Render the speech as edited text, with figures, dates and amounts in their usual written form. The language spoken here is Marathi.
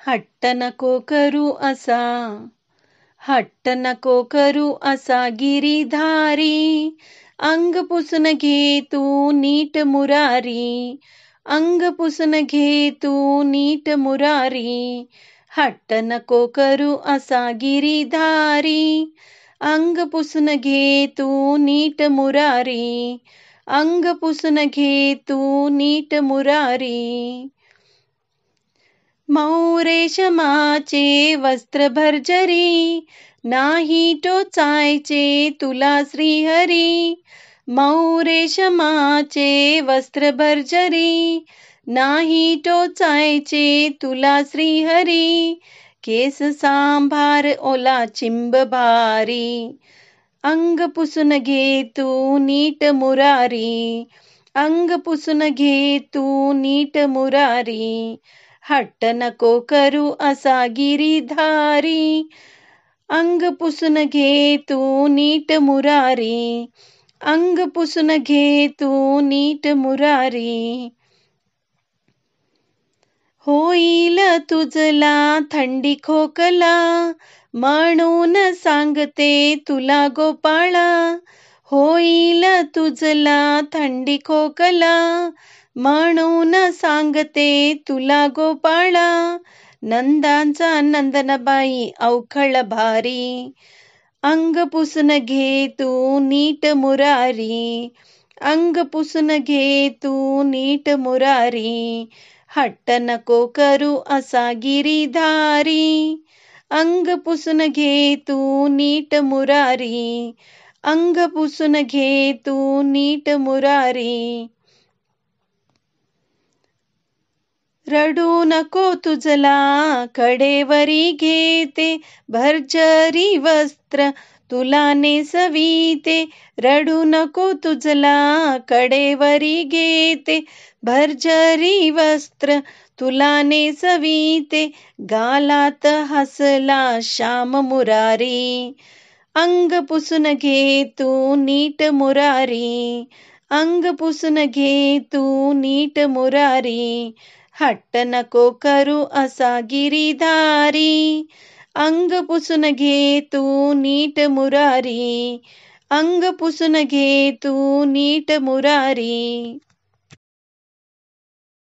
हट्ट नको करू असा, हट्ट नको करू असा गिरीधारी, अंग पुसून घे तू नीट मुरारी, अंग पुसून घे तू नीट मुरारी. हट्ट नको करू असा गिरीधारी, अंग पुसून घे तू नीट मुरारी, अंग पुसून घे तू नीट मुरारी. मऊ रेशमाचे वस्त्र भरजरी, नाही टोचायचे तुला श्रीहरी. मऊ रेशमाचे वस्त्र भरजरी, नाही टोचायचे तुला श्रीहरी. केस सांभार ओला चिंब भारी, अंग पुसून घे तू नीट मुरारी, अंग पुसून घे तू नीट मुरारी. हट्ट नको करू असा गिरीधारी, अंग पुसून घे तू नीट मुरारी, अंग पुसून घे तू नीट मुरारी. होईल तुझला थंडी खोकला, म्हणून सांगते तुला गोपाळा. होईल तुझला थंडी खोकला, म्हणून सांगते तुला गोपाळा. नंदांचा नंदनबाई अवखळ भारी, अंग पुसून घे तू नीट मुरारी, अंग पुसून घे तू नीट मुरारी. हट्ट नको करू असा गिरीधारी, अंग पुसून घे तू नीट मुरारी, अंग पुसून घे तू नीट मुरारी. रडू नको तुझला कडेवरी घेते, भरजरी वस्त्र तुला नेसविते. रडू नको तुझला कडेवरी घेते, भरजरी वस्त्र तुला नेसविते. गालात हसला श्याम मुरारी, अंग पुसून घे तू नीट मुरारी, अंग पुसून घे तू नीट मुरारी. हट्ट नको करू असा गिरीधारी, अंग पुसून घे तू नीट मुरारी, अंग पुसून घे तू नीट मुरारी.